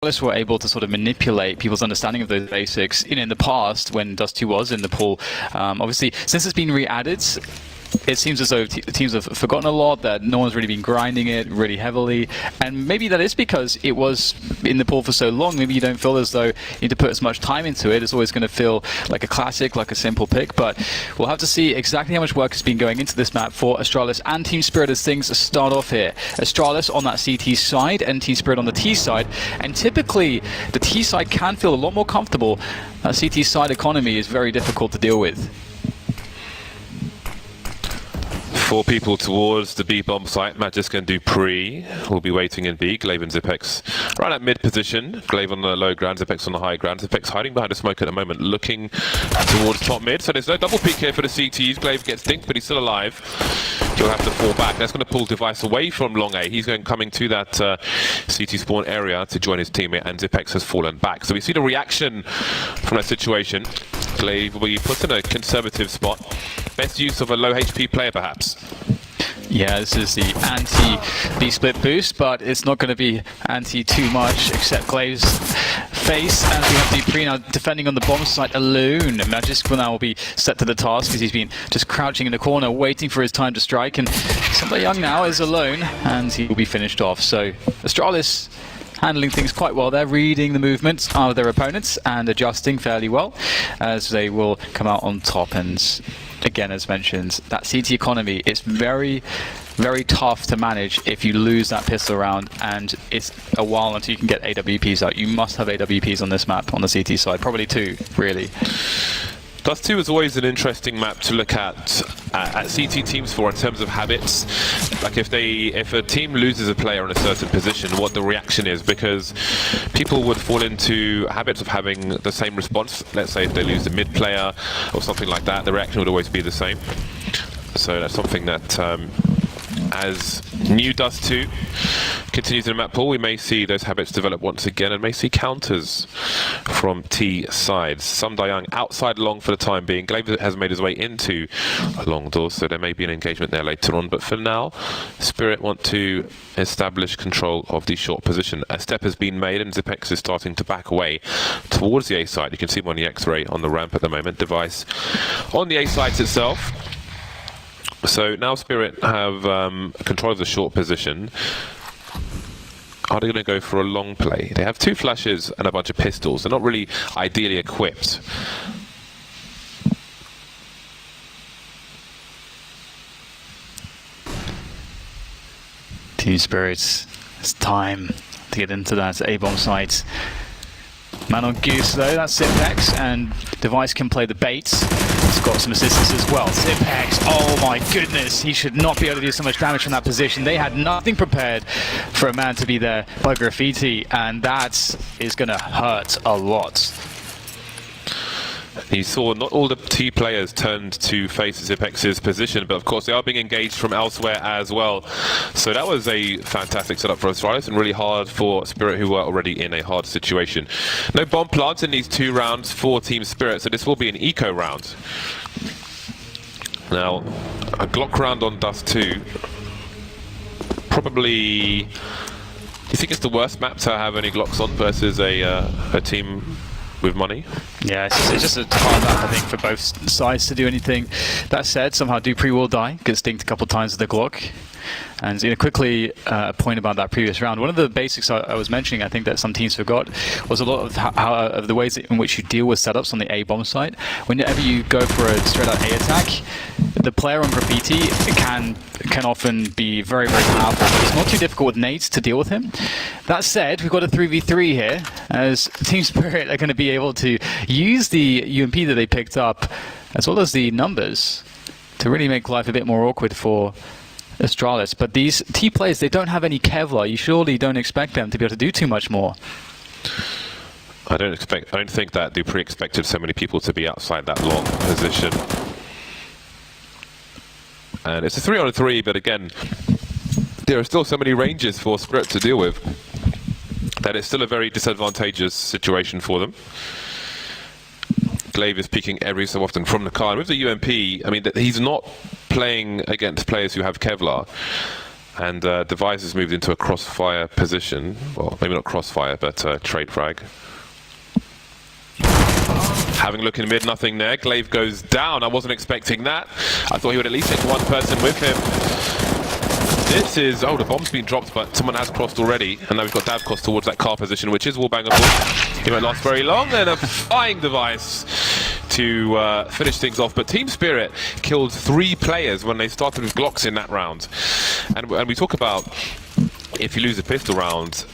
Astralis were able to sort of manipulate people's understanding of those basics. In the past, when Dust 2 was in the pool, obviously, since it's been re-added, it seems as though teams have forgotten a lot, that no one's really been grinding it really heavily. And maybe that is because it was in the pool for so long. Maybe you don't feel as though you need to put as much time into it. It's always going to feel like a classic, like a simple pick. But we'll have to see exactly how much work has been going into this map for Astralis and Team Spirit as things start off here. Astralis on that CT side and Team Spirit on the T side. And typically, the T side can feel a lot more comfortable. That CT side economy is very difficult to deal with. 4 people towards the B bomb site. Magisk and Dupree will be waiting in B. Glaive and Zipex right at mid position. Glaive on the low ground, Zipex on the high ground. Zipex hiding behind the smoke at the moment, looking towards top mid. So there's no double peek here for the CTs. Glaive gets dinked, but he's still alive. He'll have to fall back. That's going to pull Device away from long A. He's coming to that CT spawn area to join his teammate, and Zipex has fallen back. So we see the reaction from that situation. Glaive will be put in a conservative spot. Best use of a low HP player, perhaps. Yeah, this is the anti-B-split boost, but it's not going to be anti too much, except Glaive's face, and we have Dupree now defending on the bomb site alone. Magisk will now be set to the task because he's been just crouching in the corner, waiting for his time to strike, and somebody young now is alone, and he will be finished off. So Astralis handling things quite well there, reading the movements of their opponents and adjusting fairly well, as they will come out on top. And again, as mentioned, that CT economy is very, very tough to manage if you lose that pistol round, and it's a while until you can get AWPs out. You must have AWPs on this map on the CT side, probably 2, really. Dust 2 is always an interesting map to look at CT teams for in terms of habits. Like if a team loses a player in a certain position, what the reaction is, because people would fall into habits of having the same response. Let's say if they lose a mid player or something like that, the reaction would always be the same. So that's something that as new Dust 2 continues in the map pool, we may see those habits develop once again and may see counters from T sides. Some die young outside long for the time being. Glaive has made his way into a long door, so there may be an engagement there later on. But for now, Spirit want to establish control of the short position. A step has been made and Zipex is starting to back away towards the A side. You can see him on the X-ray on the ramp at the moment. Device on the A site itself. So now Spirit have control of the short position. Are they going to go for a long play? They have 2 flashes and a bunch of pistols. They're not really ideally equipped. Team Spirits, it's time to get into that A-bomb site. Man on Goose though, that's Zipex, and Device can play the bait. He's got some assistance as well. Zipex, oh my goodness, he should not be able to do so much damage from that position. They had nothing prepared for a man to be there by Graffiti, and that is going to hurt a lot. He saw not all the T players turned to face Zipex's position, but of course they are being engaged from elsewhere as well. So that was a fantastic setup for Astralis and really hard for Spirit, who were already in a hard situation. No bomb plants in these 2 rounds for Team Spirit, so this will be an eco round. Now, a Glock round on Dust 2. Probably, you think it's the worst map to have any Glocks on versus a team with money? Yeah, it's just a hard map, I think, for both sides to do anything. That said, somehow Dupree will die, gets dinked a couple of times with the Glock. And quickly, a point about that previous round. One of the basics I was mentioning, I think that some teams forgot, was a lot of of the ways in which you deal with setups on the A bomb site. Whenever you go for a straight-out A attack, the player on Graffiti can often be very, very powerful. It's not too difficult with nades to deal with him. That said, we've got a 3v3 here, as Team Spirit are going to be able to use the UMP that they picked up, as well as the numbers, to really make life a bit more awkward for Astralis. But these T players, they don't have any Kevlar. You surely don't expect them to be able to do too much more. I don't think that Dupree expected so many people to be outside that long position. And it's a 3-on-3, but again, there are still so many ranges for Spirit to deal with that it's still a very disadvantageous situation for them. Glaive is peeking every so often from the car. And with the UMP, I mean, he's not playing against players who have Kevlar. And Device has moved into a crossfire position. Well, maybe not crossfire, but trade frag. Having a look in mid, nothing there. Glaive goes down. I wasn't expecting that. I thought he would at least take one person with him. This is... Oh, the bomb's been dropped, but someone has crossed already. And now we've got Dav crossed towards that car position, which is wallbangable. He won't last very long. And a flying Device to finish things off. But Team Spirit killed 3 players when they started with Glocks in that round. And we talk about... if you lose a pistol round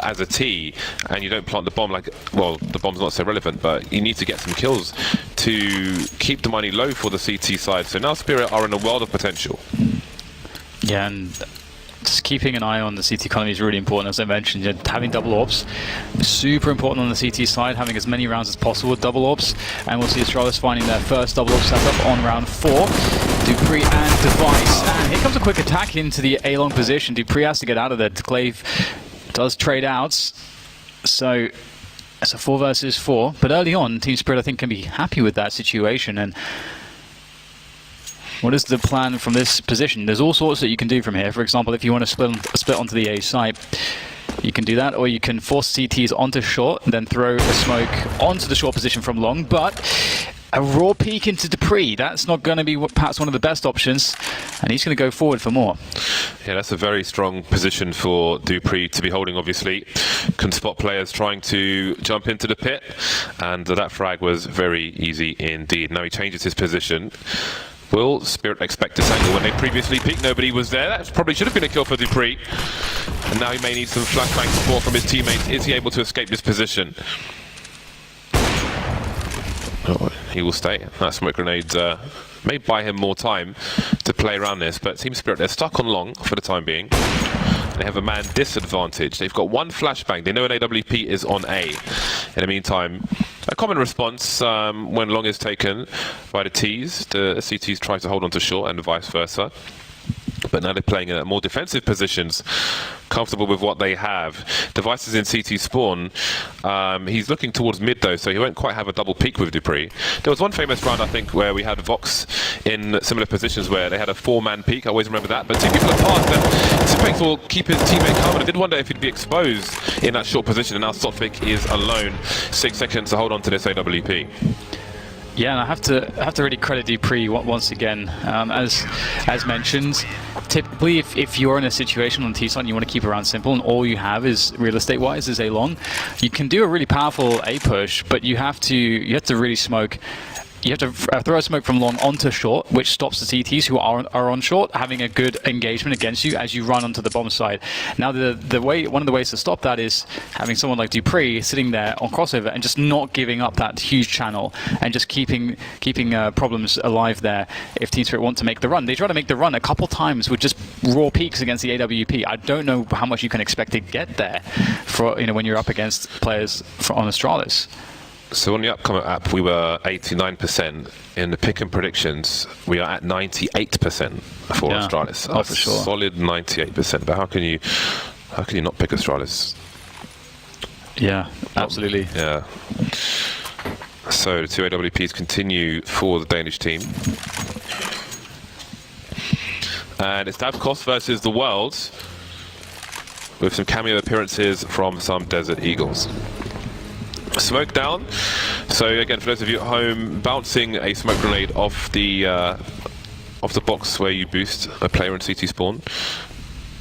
as a T and you don't plant the bomb, like, well, the bomb's not so relevant, but you need to get some kills to keep the money low for the CT side. So now Spirit are in a world of potential. Yeah, and just keeping an eye on the CT economy is really important. As I mentioned, having double ops, super important on the CT side, having as many rounds as possible with double ops. And we'll see Astralis finding their first double op setup on round 4. Dupree and Device, and here comes a quick attack into the A-long position. Dupree has to get out of there. Glaive does trade out, so it's a 4 versus 4. But early on, Team Spirit, I think, can be happy with that situation. And what is the plan from this position? There's all sorts that you can do from here. For example, if you want to split onto the A site, you can do that, or you can force CTs onto short, and then throw a smoke onto the short position from long. But a raw peek into Dupree, that's not going to be perhaps one of the best options, and he's going to go forward for more. Yeah, that's a very strong position for Dupree to be holding, obviously. Can spot players trying to jump into the pit, and that frag was very easy indeed. Now he changes his position. Will Spirit expect this angle? When they previously peeked, nobody was there. That probably should have been a kill for Dupree. And now he may need some flashbang support from his teammates. Is he able to escape this position? Oh, he will stay. That smoke grenade may buy him more time to play around this, but Team Spirit, they're stuck on long for the time being. They have a man disadvantage. They've got 1 flashbang. They know an AWP is on A. In the meantime, a common response when long is taken by the Ts. The CTs try to hold on to short and vice versa. But now they're playing in more defensive positions, comfortable with what they have. Devices in CT spawn. He's looking towards mid though, so he won't quite have a double peak with Dupree. There was one famous round, I think, where we had Vox in similar positions where they had a 4-man peak. I always remember that. But 2 people have passed, and Sophic will keep his teammate calm. And I did wonder if he'd be exposed in that short position. And now Sophic is alone. 6 seconds to hold on to this AWP. Yeah, and I have to really credit Dupree once again. As mentioned, typically if you're in a situation on the T side and you want to keep around simple and all you have is real estate wise is A long, you can do a really powerful A push, but you have to really smoke. You have to throw a smoke from long onto short, which stops the CTs who are on short having a good engagement against you as you run onto the bomb side. Now, one of the ways to stop that is having someone like Dupree sitting there on crossover and just not giving up that huge channel and just keeping problems alive there. If Team Spirit want to make the run, they try to make the run a couple times with just raw peaks against the AWP. I don't know how much you can expect to get there for when you're up against players on Astralis. So on the upcoming app, we were 89%. In the pick and predictions, we are at 98% for Astralis. Oh, for sure. Solid 98%. But how can you not pick Astralis? Yeah, absolutely. Yeah. So the 2 AWPs continue for the Danish team. And it's Davkos versus the World, with some cameo appearances from some Desert Eagles. Smoke down. So again, for those of you at home, bouncing a smoke grenade off the box where you boost a player in CT spawn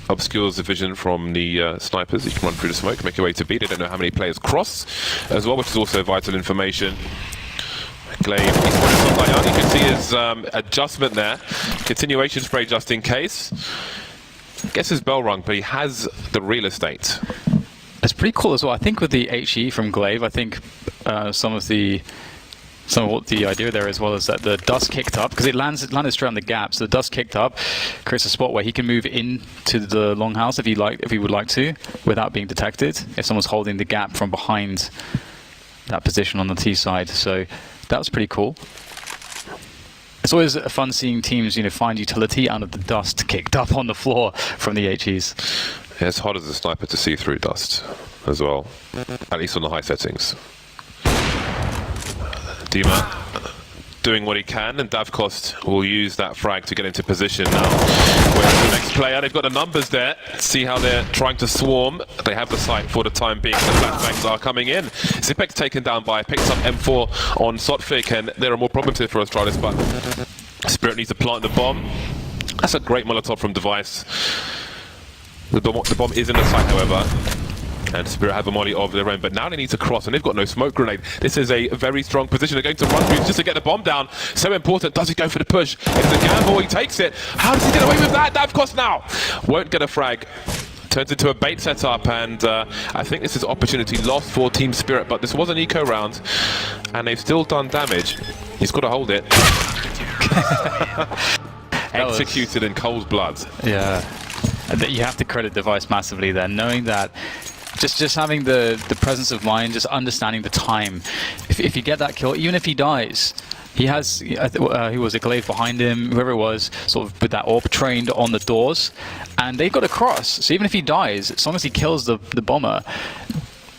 obscures the vision from the snipers. You can run through the smoke, make your way to B. They don't know how many players cross as well, which is also vital information. Glaive, he's you can see his adjustment there. Continuation spray just in case. Gets his bell rung, but he has the real estate. It's pretty cool as well. I think with the HE from Glaive, I think some of what the idea there as well is that the dust kicked up because it landed straight on the gap. So the dust kicked up, creates a spot where he can move into the longhouse if he would like to, without being detected. If someone's holding the gap from behind that position on the T side, so that was pretty cool. It's always fun seeing teams, find utility out of the dust kicked up on the floor from the HEs. Yeah, it's hard as a sniper to see through dust as well, at least on the high settings. Dima doing what he can, and Davkost will use that frag to get into position now. Where's the next player? They've got the numbers there. See how they're trying to swarm. They have the sight for the time being. The flashbangs are coming in. Zipek's taken down by, picks up M4 on Sotfik, and there are more problems here for Astralis, but Spirit needs to plant the bomb. That's a great Molotov from Device. The bomb is in the site, however. And Spirit have a molly of their own, but now they need to cross, and they've got no smoke grenade. This is a very strong position. They're going to run through just to get the bomb down. So important. Does he go for the push? It's a gamble. He takes it. How does he get away with that? Davkost now won't get a frag. Turns into a bait setup, and I think this is opportunity lost for Team Spirit, but this was an eco round, and they've still done damage. He's got to hold it. Executed in cold blood. Yeah. You have to credit Device massively there, knowing that just having the presence of mind, just understanding the time. If you get that kill, even if he dies, he has, who was it, Glaive behind him, whoever it was, sort of with that orb trained on the doors, and they got across. So even if he dies, as long as he kills the bomber,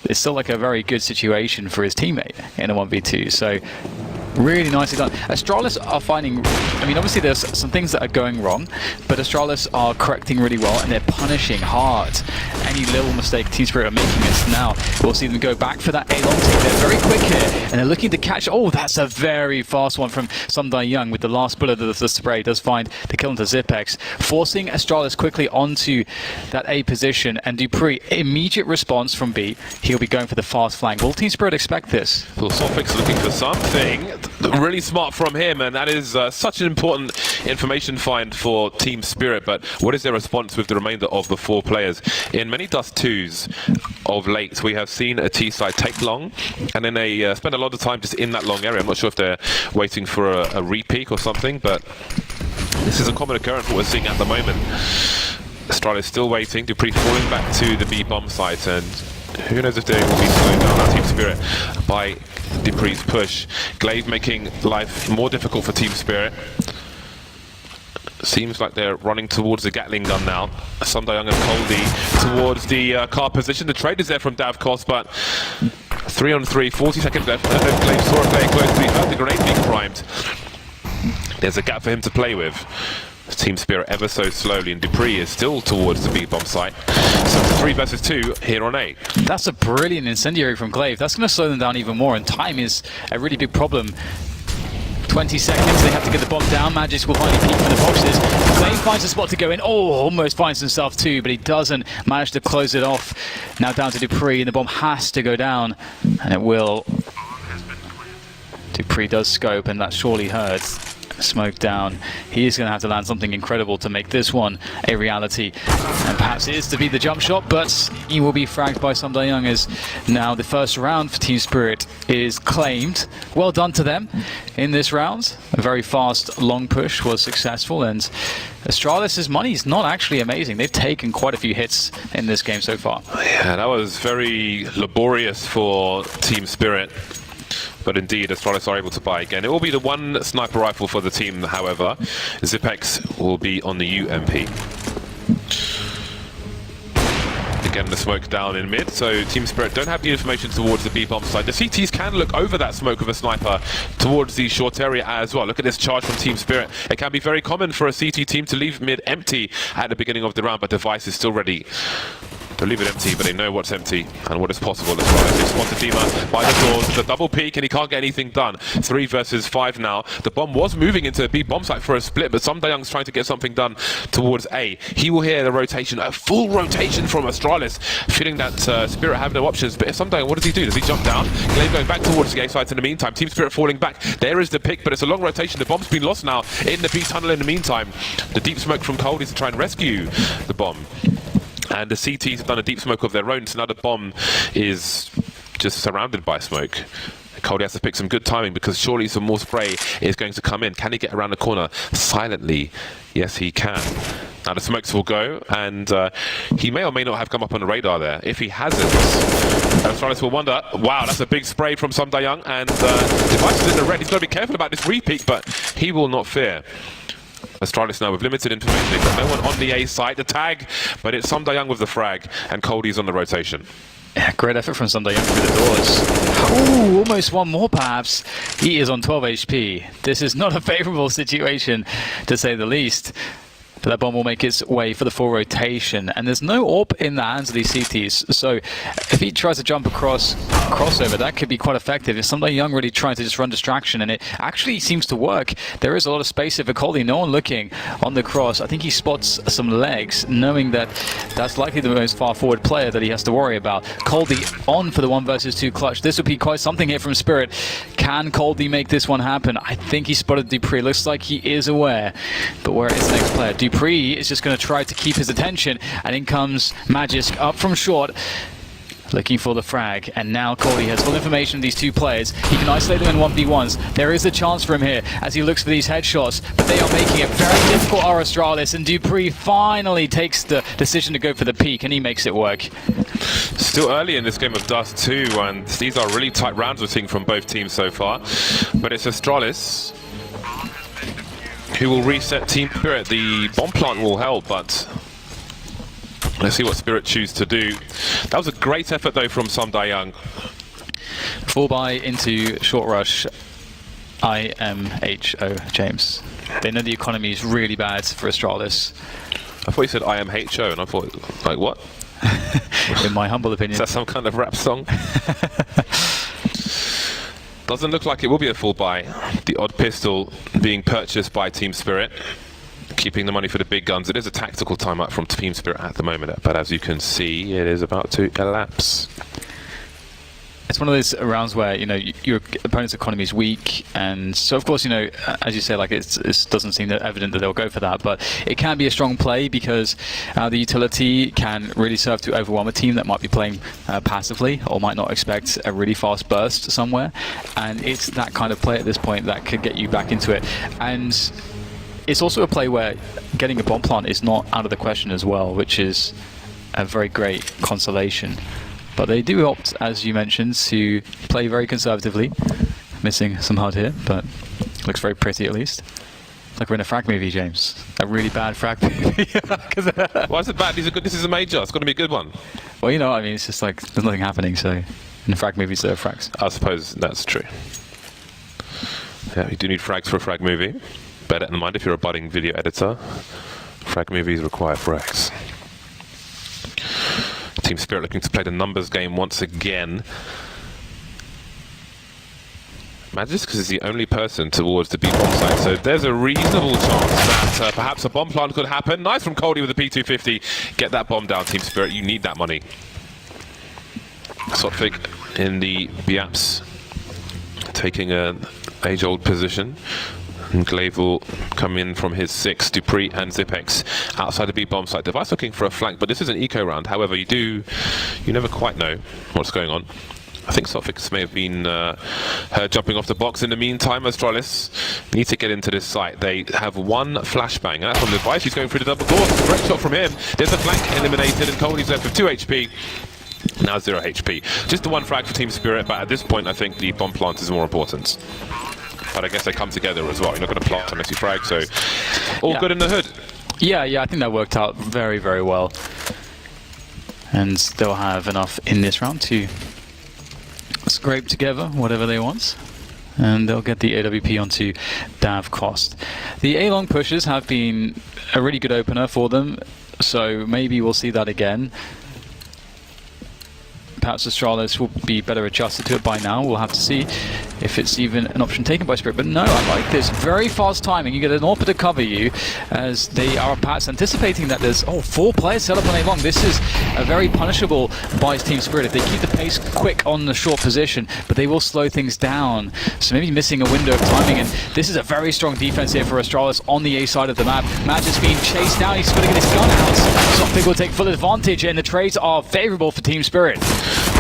it's still like a very good situation for his teammate in a 1v2. So really nicely done. Astralis are finding, I mean, obviously there's some things that are going wrong, but Astralis are correcting really well, and they're punishing hard any little mistake Team Spirit are making. It now we'll see them go back for that A-long take. They're very quick here, and they're looking to catch. Oh, that's a very fast one from Sumdai Young with the last bullet of the spray. Does find the kill into Zipex, forcing Astralis quickly onto that A position, and Dupree, immediate response from B. He'll be going for the fast flank. Will Team Spirit expect this? Well, Sophics looking for something really smart from him, and that is such an important information find for Team Spirit. But what is their response with the remainder of the 4 players? In many Dust 2s of late, we have seen a T-side take long, and then they spend a lot of time just in that long area. I'm not sure if they're waiting for a re-peak or something, but this is a common occurrence what we're seeing at the moment. Astralis still waiting. Dupree falling back to the B bomb site, and who knows if they will be slowed down our Team Spirit by Dupree's push. Glaive making life more difficult for Team Spirit. Seems like they're running towards the Gatling gun now. Sumdai Young and Coldy towards the car position. The trade is there from Davkost, but 3 on 3, 40 seconds left. Glaive saw a player close to be heard the grenade being primed. There's a gap for him to play with. Team Spirit ever so slowly, and Dupree is still towards the B bomb site. So it's 3 versus 2 here on A. That's a brilliant incendiary from Glaive. That's going to slow them down even more, and time is a really big problem. 20 seconds, they have to get the bomb down. Magis will finally peek for the boxes. Glaive finds a spot to go in. Oh, almost finds himself too, but he doesn't manage to close it off. Now down to Dupree, and the bomb has to go down, and it will. Dupree does scope, and that surely hurts. Smoke down. He is going to have to land something incredible to make this one a reality, and perhaps it is to be the jump shot, but he will be fragged by Sumdai Young, as now the first round for Team Spirit is claimed. Well done to them in this round. A very fast long push was successful, and Astralis' money is not actually amazing. They've taken quite a few hits in this game so far. Yeah, that was very laborious for Team Spirit. But indeed, Astralis are able to buy again. It will be the 1 sniper rifle for the team, however. Zipex will be on the UMP. Again, the smoke down in mid, so Team Spirit don't have the information towards the B-bomb side. The CTs can look over that smoke of a sniper towards the short area as well. Look at this charge from Team Spirit. It can be very common for a CT team to leave mid empty at the beginning of the round, but Device is still ready to leave it empty, but they know what's empty and what is possible as well. They've spotted Dima by the doors, the double peek, and he can't get anything done. 3 versus 5 now. The bomb was moving into the B bomb site for a split, but Sumdai Young's trying to get something done towards A. He will hear the rotation, a full rotation from Astralis, feeling that Spirit have no options. But if Sumdai Young, what does he do? Does he jump down? Glaive going back towards the A site in the meantime. Team Spirit falling back. There is the pick, but it's a long rotation. The bomb's been lost now in the B tunnel in the meantime. The deep smoke from Cold is to try and rescue the bomb. And the CTs have done a deep smoke of their own, so now the bomb is just surrounded by smoke. Cody has to pick some good timing, because surely some more spray is going to come in. Can he get around the corner silently? Yes, he can. Now the smokes will go, and he may or may not have come up on the radar there. If he hasn't, Astralis will wonder, wow, that's a big spray from Sumdai Young, and Device is in the red. He's got to be careful about this re-peak, but he will not fear. Astralis now with limited information. They've got no one on the A site. The tag, but it's Sumdai Young with the frag, and Cody's on the rotation. Yeah, great effort from Sunday Young through the doors. Ooh, almost one more perhaps. He is on 12 HP. This is not a favourable situation, to say the least. But that bomb will make its way for the full rotation. And there's no AWP in the hands of these CTs. So if he tries to jump across crossover, that could be quite effective. If somebody young really trying to just run distraction, and it actually seems to work. There is a lot of space here for Coldy. No one looking on the cross. I think he spots some legs, knowing that that's likely the most far forward player that he has to worry about. Coldy on for the 1 versus 2 clutch. This would be quite something here from Spirit. Can Coldy make this one happen? I think he spotted Dupree. Looks like he is aware. But where is the next player? Dupree is just going to try to keep his attention, and in comes Magisk up from short, looking for the frag. And now Coldy has full information of these two players. He can isolate them in 1v1s. There is a chance for him here as he looks for these headshots, but they are making it very difficult, Astralis, and Dupree finally takes the decision to go for the peak, and he makes it work. Still early in this game of Dust 2, and these are really tight rounds we're seeing from both teams so far. But it's Astralis who will reset Team Spirit. The bomb plant will help, but let's see what Spirit choose to do. That was a great effort though from Sunday Young. Full buy into short rush. IMHO, James. They know the economy is really bad for Astralis. I thought you said IMHO, and I thought, like, what? In my humble opinion. Is that some kind of rap song? Doesn't look like it will be a full buy. The odd pistol being purchased by Team Spirit, keeping the money for the big guns. It is a tactical timeout from Team Spirit at the moment, but as you can see, it is about to elapse. It's one of those rounds where, you know, your opponent's economy is weak, and so of course, you know, as you say, like it doesn't seem that evident that they'll go for that, but it can be a strong play because the utility can really serve to overwhelm a team that might be playing passively or might not expect a really fast burst somewhere, and it's that kind of play at this point that could get you back into it. And it's also a play where getting a bomb plant is not out of the question as well, which is a very great consolation. But they do opt, as you mentioned, to play very conservatively. Missing some HUD here, but looks very pretty at least. It's like we're in a frag movie, James. A really bad frag movie. Why is it bad? This is a major. It's got to be a good one. Well, you know, I mean, it's just like there's nothing happening, so in a frag movies there are frags. I suppose that's true. Yeah, you do need frags for a frag movie. Bear that in mind if you're a budding video editor. Frag movies require frags. Team Spirit looking to play the numbers game once again. Magisk is the only person towards the B-bomb site, so there's a reasonable chance that perhaps a bomb plant could happen. Nice from Coldy with the P250. Get that bomb down, Team Spirit. You need that money. Sotfig in the Biaps, taking an age-old position. And Glaive will come in from his 6, Dupree and Zipex outside the B-bomb site. Device looking for a flank, but this is an eco round. However, you never quite know what's going on. I think Sotfix may have been heard jumping off the box. In the meantime, Astralis need to get into this site. They have one flashbang, and that's from Device. He's going through the double doors. Great shot from him. There's a flank eliminated, and Coldy's left with 2 HP. Now 0 HP. Just the one frag for Team Spirit, but at this point, I think the bomb plant is more important. But I guess they come together as well. You're not going to plant unless you frag, so all good in the hood. Yeah, I think that worked out very, very well. And they'll have enough in this round to scrape together whatever they want. And they'll get the AWP onto Dav Cost. The A-long pushes have been a really good opener for them, so maybe we'll see that again. Perhaps Astralis will be better adjusted to it by now. We'll have to see if it's even an option taken by Spirit. But no, I like this. Very fast timing. You get an AWP to cover you as they are perhaps anticipating that there's 4 players set up on A long. This is a very punishable by Team Spirit if they keep the pace quick on the short position, but they will slow things down. So maybe missing a window of timing. And this is a very strong defense here for Astralis on the A side of the map. Match is being chased down. He's got to get his gun out. Sotfig will take full advantage, and the trades are favorable for Team Spirit.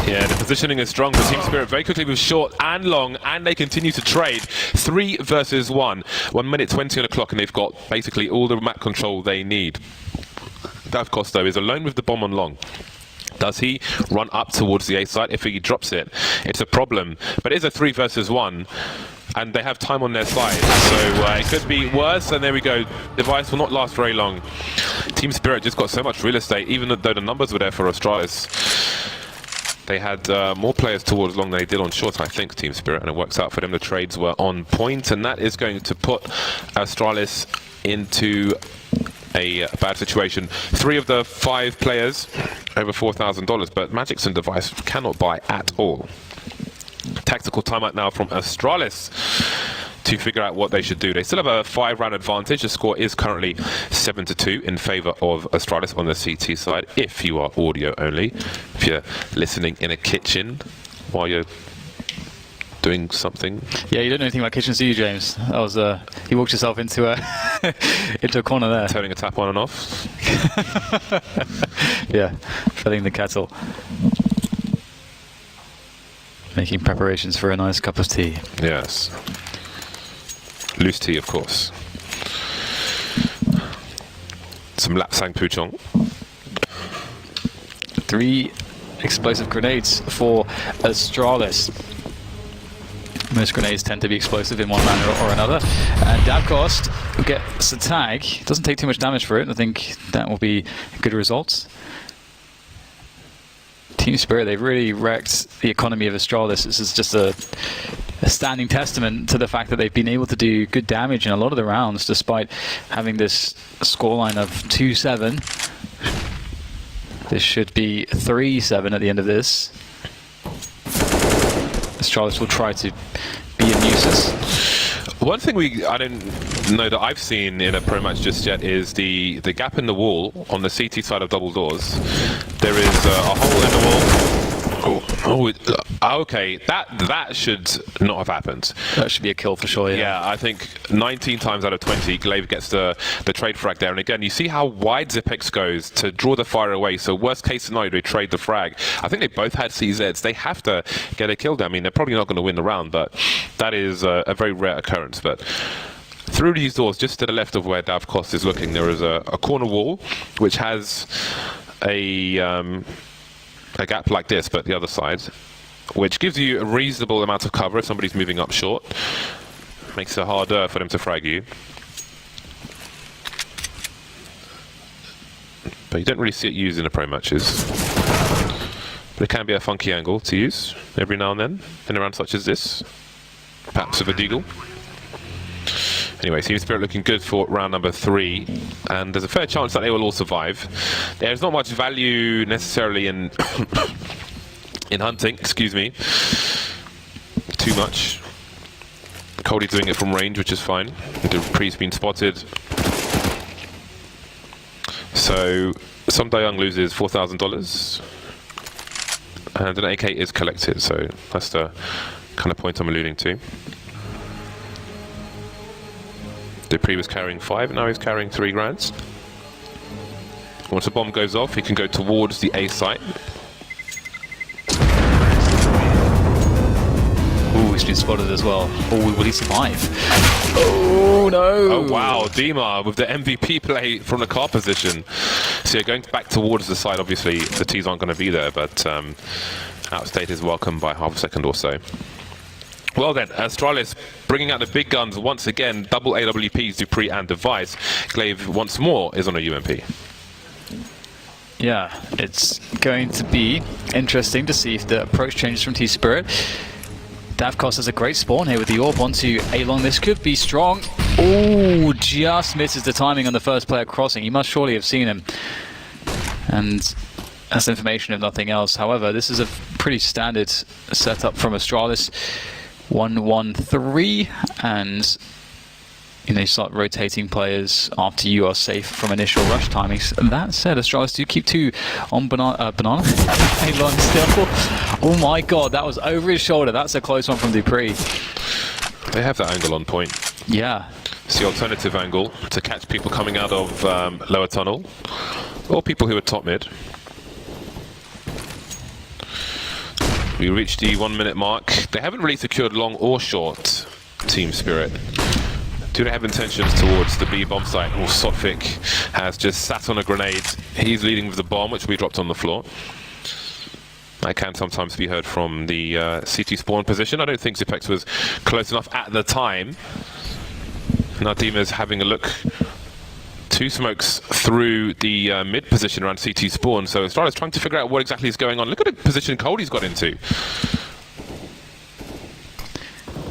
Yeah, the positioning is strong for Team Spirit. Very quickly with short and long, and they continue to trade. 3 versus 1. 1 minute 20 on the clock, and they've got basically all the map control they need. Dav Costo is alone with the bomb on long. Does he run up towards the A site? If he drops it, it's a problem. But it is a 3 versus 1. And they have time on their side, so it could be worse, and there we go. Device will not last very long. Team Spirit just got so much real estate, even though the numbers were there for Astralis. They had more players towards long than they did on short, I think, Team Spirit, and it works out for them. The trades were on point, and that is going to put Astralis into a bad situation. 3 of the 5 players over $4,000, but Magic's and Device cannot buy at all. Tactical timeout now from Astralis to figure out what they should do. They still have a 5-round advantage. The score is currently 7-2 in favor of Astralis on the CT side, if you are audio only. If you're listening in a kitchen while you're doing something. Yeah, you don't know anything about kitchens, do you, James? That was you walked yourself into a into a corner there. Turning a tap on and off. Yeah, filling the kettle. Making preparations for a nice cup of tea. Yes. Loose tea, of course. Some lapsang pouchong. 3 explosive grenades for Astralis. Most grenades tend to be explosive in one manner or another. And Davkost gets a tag. Doesn't take too much damage for it. I think that will be a good result. Team Spirit, they've really wrecked the economy of Astralis. This is just a standing testament to the fact that they've been able to do good damage in a lot of the rounds, despite having this scoreline of 2-7. This should be 3-7 at the end of this. Astralis will try to be a nuisance. One thing I don't know that I've seen in a pro match just yet is the gap in the wall on the CT side of double doors. There is a hole in the wall. Okay, that should not have happened. That should be a kill for sure. Yeah, I think 19 times out of 20, Glaive gets the trade frag there. And again, you see how wide Zipex goes to draw the fire away. So worst case scenario, they trade the frag. I think they both had CZs. They have to get a kill there. I mean, they're probably not going to win the round, but that is a very rare occurrence. But through these doors, just to the left of where Davkost is looking, there is a corner wall which has a gap like this, but the other side, which gives you a reasonable amount of cover if somebody's moving up short. Makes it harder for them to frag you. But you don't really see it used in the pro matches. But it can be a funky angle to use every now and then in a round such as this. Perhaps with a deagle. Anyway, Team Spirit looking good for round number 3, and there's a fair chance that they will all survive. There's not much value necessarily in in hunting, excuse me. Too much. Cody doing it from range, which is fine. The Pre's been spotted. So, Som Dayoung loses $4,000. And an AK is collected, so that's the kind of point I'm alluding to. Dupree was carrying 5, now he's carrying 3 grand. Once a bomb goes off, he can go towards the A site. Ooh, he's been spotted as well. Oh, will he survive? Oh, no! Oh, wow, Dima with the MVP play from the car position. So you're going back towards the side, obviously the T's aren't going to be there, but outstayed his welcome by half a second or so. Well then, Astralis bringing out the big guns once again, double AWPs, Dupree and Device. Glaive once more is on a UMP. Yeah, it's going to be interesting to see if the approach changes from T-Spirit. Davkost has a great spawn here with the orb onto A-Long. This could be strong. Oh, just misses the timing on the first player crossing. He must surely have seen him. And that's information if nothing else. However, this is a pretty standard setup from Astralis. 1-1-3, and you start rotating players after you are safe from initial rush timings. That said, Astralis do keep 2 on banana. A-Long still. Oh my god, that was over his shoulder. That's a close one from Dupree. They have that angle on point. Yeah. It's the alternative angle to catch people coming out of lower tunnel, or people who are top mid. We reached the 1 minute mark. They haven't really secured long or short, Team Spirit. Do they have intentions towards the B bomb site? Or Sotfik has just sat on a grenade. He's leading with the bomb, which we dropped on the floor. That can sometimes be heard from the CT spawn position. I don't think Zipex was close enough at the time. Now Dima's having a look 2 smokes through the mid position around CT spawn, so Astralis trying to figure out what exactly is going on. Look at the position Cody's got into.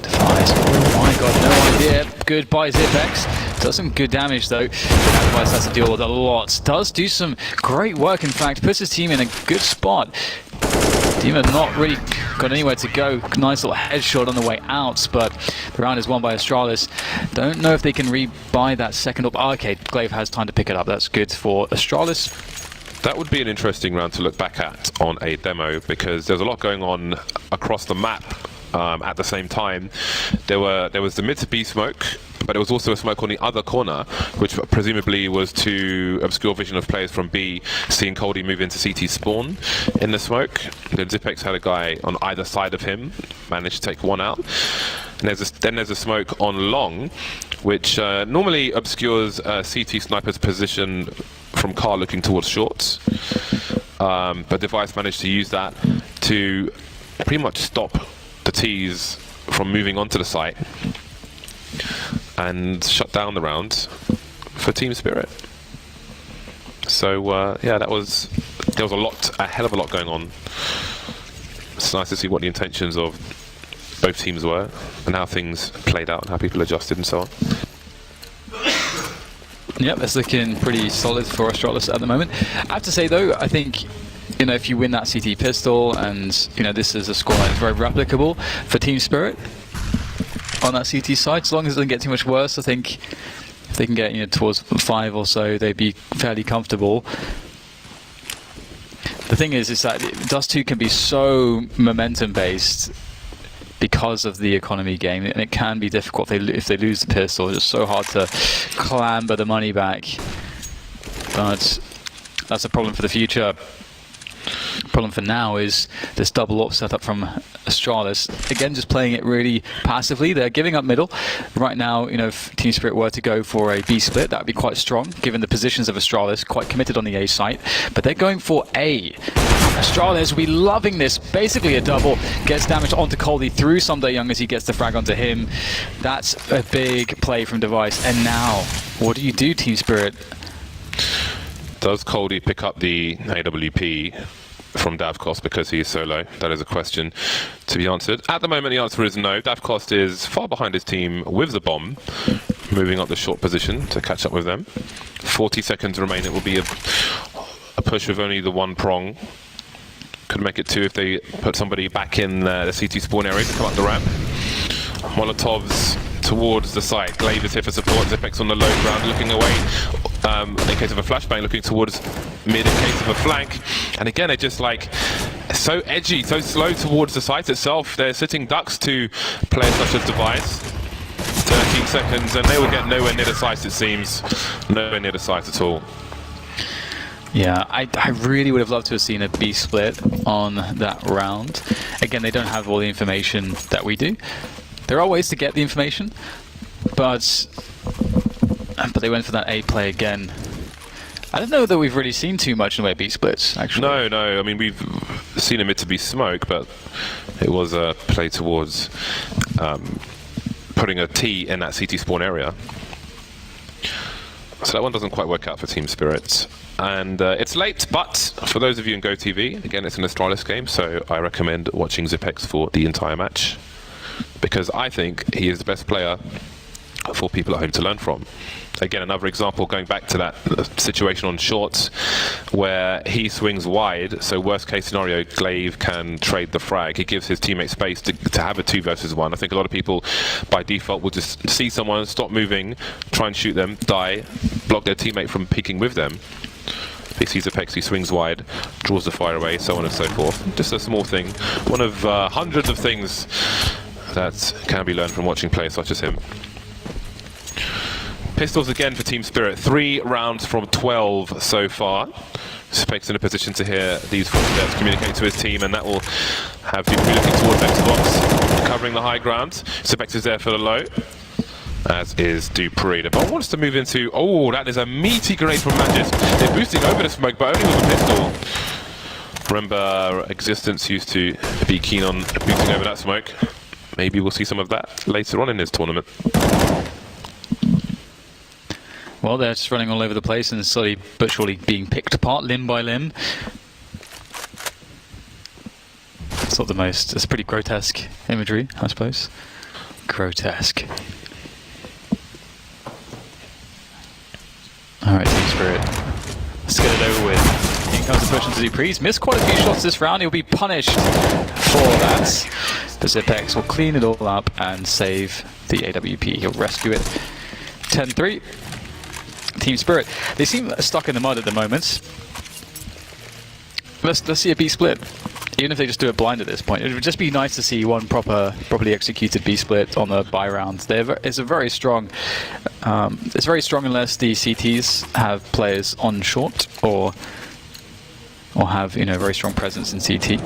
Device, oh my god, no idea. Good by Zipex. Does some good damage though. That Device has to deal with a lot. Does do some great work, in fact. Puts his team in a good spot. Demon not really got anywhere to go. Nice little headshot on the way out, but the round is won by Astralis. Don't know if they can rebuy that second up. Oh, okay, Glaive has time to pick it up. That's good for Astralis. That would be an interesting round to look back at on a demo, because there's a lot going on across the map at the same time. There was the mid to B smoke, but there was also a smoke on the other corner, which presumably was to obscure vision of players from B, seeing Coldy move into CT spawn in the smoke. Then Zipex had a guy on either side of him, managed to take one out. And then there's a smoke on long, which normally obscures CT sniper's position from Car looking towards shorts. But Device managed to use that to pretty much stop the T's from moving onto the site and shut down the round for Team Spirit. So yeah, there was a hell of a lot going on. It's nice to see what the intentions of both teams were and how things played out and how people adjusted and so on. Yep, it's looking pretty solid for Astralis at the moment. I have to say though, I think, you know, if you win that CT pistol and, you know, this is a scoreline that's very replicable for Team Spirit on that CT side, as long as it doesn't get too much worse, I think if they can get, you know, towards 5 or so, they'd be fairly comfortable. The thing is that Dust 2 can be so momentum based because of the economy game, and it can be difficult if they lose the pistol. It's so hard to clamber the money back, but that's a problem for the future. Problem for now is this double up setup from Astralis. Again, just playing it really passively. They're giving up middle. Right now, you know, if Team Spirit were to go for a B split, that would be quite strong, given the positions of Astralis, quite committed on the A site. But they're going for A. Astralis will be loving this. Basically a double. Gets damage onto Coldy through Someday Young as he gets the frag onto him. That's a big play from Device. And now, what do you do, Team Spirit? Does Coldy pick up the AWP from Davcost because he's solo? That is a question to be answered. At the moment, the answer is no. Davcost is far behind his team with the bomb, moving up the short position to catch up with them. 40 seconds remain. It will be a push with only the one prong. Could make it 2 if they put somebody back in the CT spawn area to come up the ramp. Molotovs towards the site. Glaive is here for support. Zipex on the low ground, looking away. In case of a flashbang, looking towards mid in case of a flank. And again, they're just like so edgy, so slow towards the site itself. They're sitting ducks to players such as Device. 13 seconds, and they will get nowhere near the site, it seems. Nowhere near the site at all. Yeah, I really would have loved to have seen a B split on that round. Again, they don't have all the information that we do. There are ways to get the information, but they went for that A play again. I don't know that we've really seen too much in the way of B splits, actually. No. I mean, we've seen a mid to B smoke, but it was a play towards putting a T in that CT spawn area. So that one doesn't quite work out for Team Spirit. And it's late, but for those of you in GoTV, again, it's an Astralis game, so I recommend watching Zipex for the entire match, because I think he is the best player for people at home to learn from. Again, another example, going back to that situation on shorts where he swings wide, so worst case scenario, Glaive can trade the frag. He gives his teammate space to have a 2 versus 1. I think a lot of people by default will just see someone, stop moving, try and shoot them, die, block their teammate from peeking with them. He sees Apex, he swings wide, draws the fire away, so on and so forth. Just a small thing, one of hundreds of things that can be learned from watching players such as him. Pistols again for Team Spirit. 3 rounds from 12 so far. Specs in a position to hear these footsteps communicate to his team, and that will have people looking towards Xbox, covering the high ground. Specs is there for the low, as is Dupree. The bomb wants to move into... Oh, that is a meaty grenade from Magis. They're boosting over the smoke, but only with a pistol. Remember, Existence used to be keen on boosting over that smoke. Maybe we'll see some of that later on in this tournament. Well, they're just running all over the place and slowly but surely being picked apart limb by limb. It's not the most... It's pretty grotesque imagery, I suppose. Grotesque. Alright, Team Spirit. Let's get it over with. In comes the push into Dupree. He's missed quite a few shots this round. He'll be punished for that. But Zipex will clean it all up and save the AWP. He'll rescue it. 10-3. Team Spirit. They seem stuck in the mud at the moment. Let's see a B split. Even if they just do it blind at this point, it would just be nice to see one properly executed B split on the buy round. It's a very strong. It's very strong unless the CTs have players on short or have very strong presence in CT.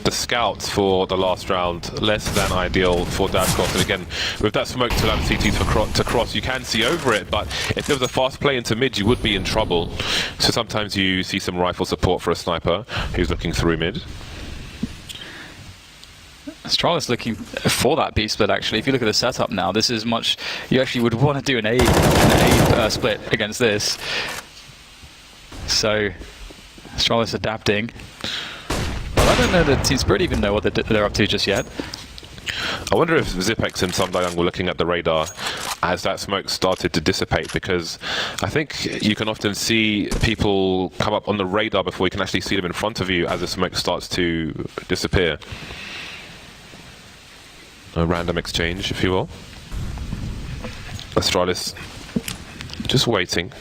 The scouts for the last round, less than ideal for Dadcross. And again, with that smoke to allow the CTs to cross, you can see over it, but if there was a fast play into mid, you would be in trouble. So sometimes you see some rifle support for a sniper who's looking through mid. Astralis looking for that B split actually. If you look at the setup now, this is much... You actually would want to do an A split against this. So, Astralis adapting. I don't know that Team Spirit even know what they're up to just yet. I wonder if Zipex and Samdayang were looking at the radar as that smoke started to dissipate, because I think you can often see people come up on the radar before you can actually see them in front of you as the smoke starts to disappear. A random exchange, if you will. Astralis just waiting.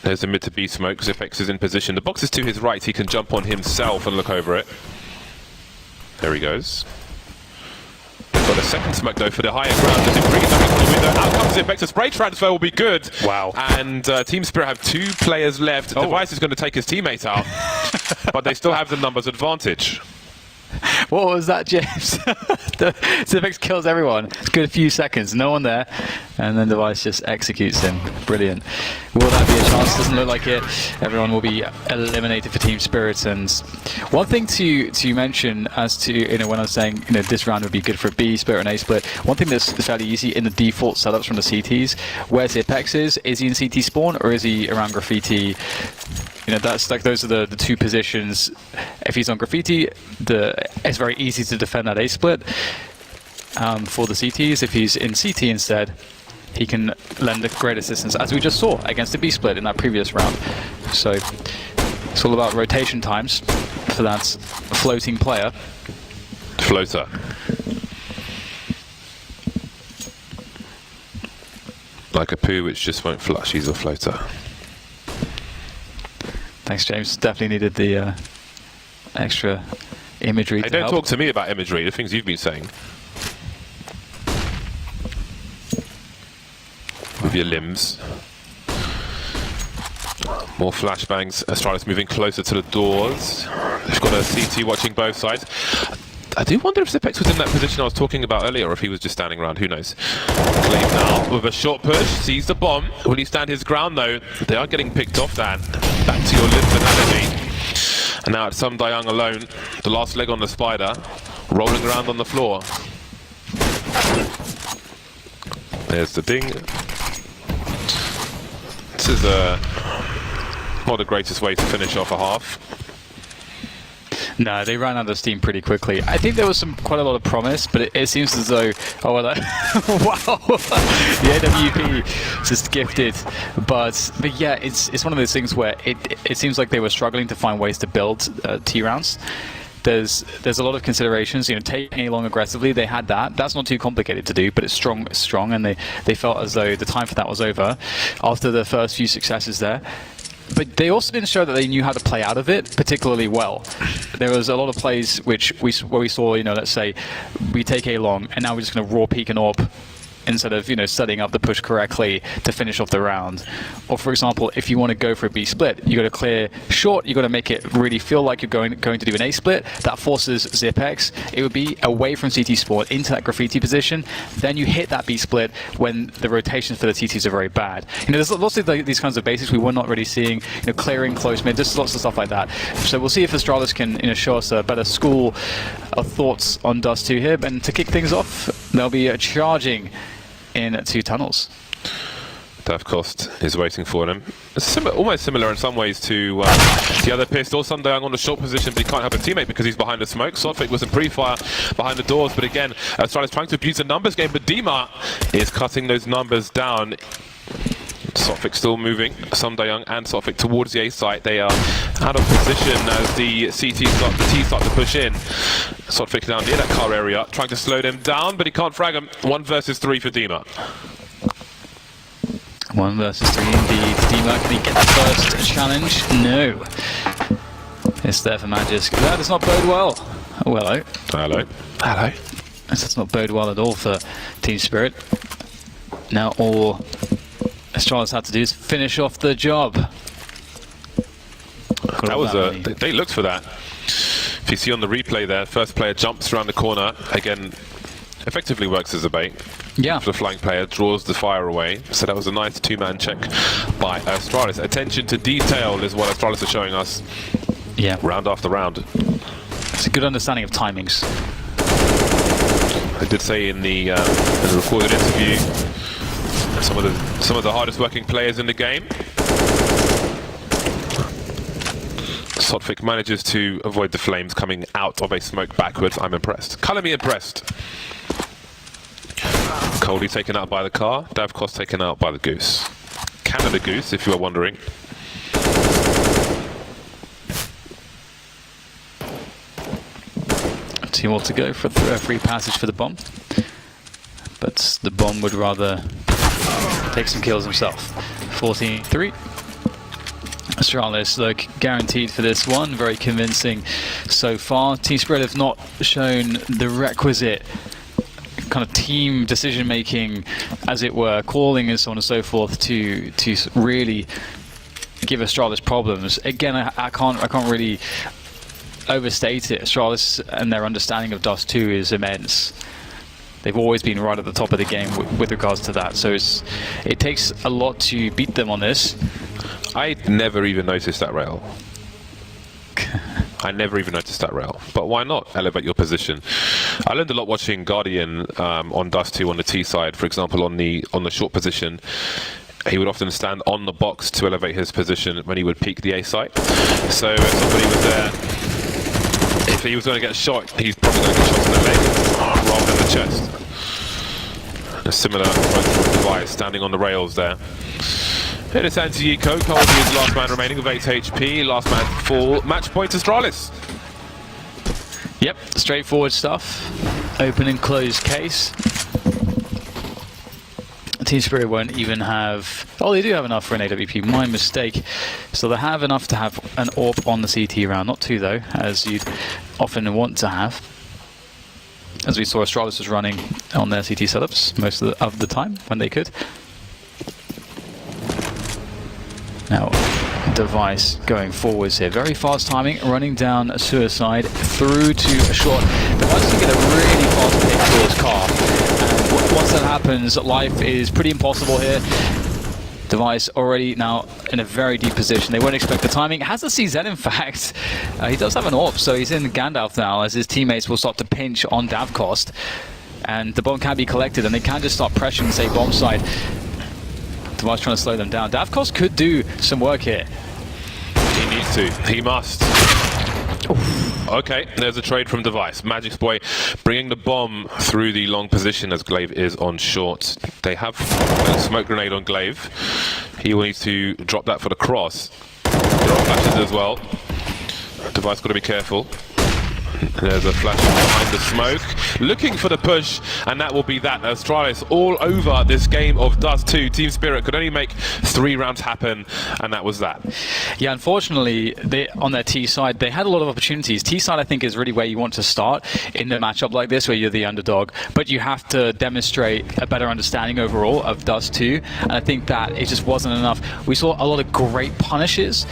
There's a mid to B smoke. Zipex is in position. The box is to his right. He can jump on himself and look over it. There he goes. They've got a second smoke though for the higher ground. Does it bring it back into the window? Out comes Zipex. A spray transfer will be good. Wow. And Team Spirit have 2 players left. Oh. Device is going to take his teammate out. But they still have the numbers advantage. What was that, James? The Zipex kills everyone. It's good a few seconds, no one there, and then Device just executes him. Brilliant. Will that be a chance? Doesn't look like it. Everyone will be eliminated for Team Spirit. And one thing to mention as to when I was saying this round would be good for a B split or an A split. One thing that's fairly easy in the default setups from the CTs, where Zipex is he in CT spawn or is he around graffiti? That's like those are the 2 positions. If he's on graffiti, it's very easy to defend that A split for the CTs. If he's in CT instead, he can lend a great assistance, as we just saw against the B split in that previous round. So it's all about rotation times for that floating player. Floater. Like a poo which just won't flush, he's a floater. Thanks, James. Definitely needed the extra imagery. Hey, don't talk to me about imagery, the things you've been saying. With your limbs. More flashbangs. Astralis moving closer to the doors. They've got a CT watching both sides. I do wonder if Zipex was in that position I was talking about earlier, or if he was just standing around. Who knows? Claim now with a short push, sees the bomb. Will he stand his ground though? They are getting picked off, Dan. Back to your limbs analogy. And now it's Samdayang alone. The last leg on the spider, rolling around on the floor. There's the ding. This is not the greatest way to finish off a half. No, they ran out of steam pretty quickly. I think there was quite a lot of promise, but it seems as though... Oh, well, wow! The AWP just gifted. But yeah, it's one of those things where it seems like they were struggling to find ways to build T rounds. There's a lot of considerations. Taking A long aggressively, they had that. That's not too complicated to do, but it's strong, and they felt as though the time for that was over after the first few successes there. But they also didn't show that they knew how to play out of it particularly well. There was a lot of plays where we saw, let's say, we take A long, and now we're just going to raw peek and AWP instead of, setting up the push correctly to finish off the round. Or for example, if you want to go for a B split, you got to clear short, you got to make it really feel like you're going to do an A split. That forces ZipX. It would be away from CT spawn into that graffiti position. Then you hit that B split when the rotations for the TTs are very bad. There's lots of these kinds of basics we were not really seeing, clearing close mid, just lots of stuff like that. So we'll see if Astralis can show us a better school of thoughts on Dust 2 here. And to kick things off, they'll be charging in 2 tunnels. Cost is waiting for them. It's almost similar in some ways to the other pistol. Sundown on the short position, but he can't help a teammate because he's behind the smoke. Sotfik was in pre-fire behind the doors, but again, Astralis trying to abuse the numbers game, but Dima is cutting those numbers down. Sotfik still moving, Sundown and Sotfik towards the A site. They are out of position as the T start to push in. Sotfik down near that car area, trying to slow them down, but he can't frag them. 1 versus 3 for Dima. 1 versus 3 indeed. Dima, can he get the first challenge? No. It's there for Magisk. That does not bode well. Oh, hello. Hello. Hello. That does not bode well at all for Team Spirit. Now all Astralis had to do is finish off the job. That was they looked for that. If you see on the replay there, first player jumps around the corner, again, effectively works as a bait. Yeah. The flying player draws the fire away. So that was a nice 2-man check by Astralis. Attention to detail is what Astralis are showing us. Yeah. Round after round. It's a good understanding of timings. I did say in the recorded interview, some of the hardest working players in the game. Sotfik manages to avoid the flames coming out of a smoke backwards. I'm impressed. Colour me impressed. Coldy taken out by the car, Davkos taken out by the Goose. Canada Goose, if you are wondering. Two more to go for a free passage for the bomb. But the bomb would rather take some kills himself. 14-3. Astralis look guaranteed for this one. Very convincing so far. Team Spirit have not shown the requisite kind of team decision making, as it were, calling and so on and so forth to really give Astralis problems. Again, I can't really overstate it. Astralis and their understanding of Dust 2 is immense. They've always been right at the top of the game with regards to that. So it takes a lot to beat them on this. I never even noticed that rail. I never even noticed that rail. But why not elevate your position? I learned a lot watching Guardian on Dust 2 on the T side, for example, on the short position. He would often stand on the box to elevate his position when he would peek the A site. So if somebody was there, if he was going to get shot, he's probably going to get shot in the leg rather than the chest. A similar device standing on the rails there. It is anti-eco. Colby is last man remaining with 8 HP. Last man full. Match point to Astralis. Yep, straightforward stuff. Open and closed case. Team Spirit won't even have... Oh, they do have enough for an AWP. My mistake. So they have enough to have an AWP on the CT round. Not 2, though, as you'd often want to have. As we saw, Astralis was running on their CT setups most of the time when they could. Now, Device going forwards here. Very fast timing, running down a suicide through to a shot. Device can get a really fast pick towards car. And once that happens, life is pretty impossible here. Device already now in a very deep position. They won't expect the timing. Has a CZ, in fact. He does have an AWP, so he's in Gandalf now as his teammates will start to pinch on Davkost. And the bomb can be collected, and they can just start pressuring, say, bomb side. Device trying to slow them down. Davkos could do some work here. He needs to. He must. Oof. Okay, there's a trade from Device. Magic's boy bringing the bomb through the long position as Glaive is on short. They have a smoke grenade on Glaive. He needs to drop that for the cross. There are flashes as well. Device got to be careful. There's a flash behind the smoke, looking for the push, and that will be that. Astralis all over this game of Dust 2. Team Spirit could only make 3 rounds happen, and that was that. Yeah, unfortunately, on their T side, they had a lot of opportunities. T side, I think, is really where you want to start in a matchup like this, where you're the underdog, but you have to demonstrate a better understanding overall of Dust 2, and I think that it just wasn't enough. We saw a lot of great punishes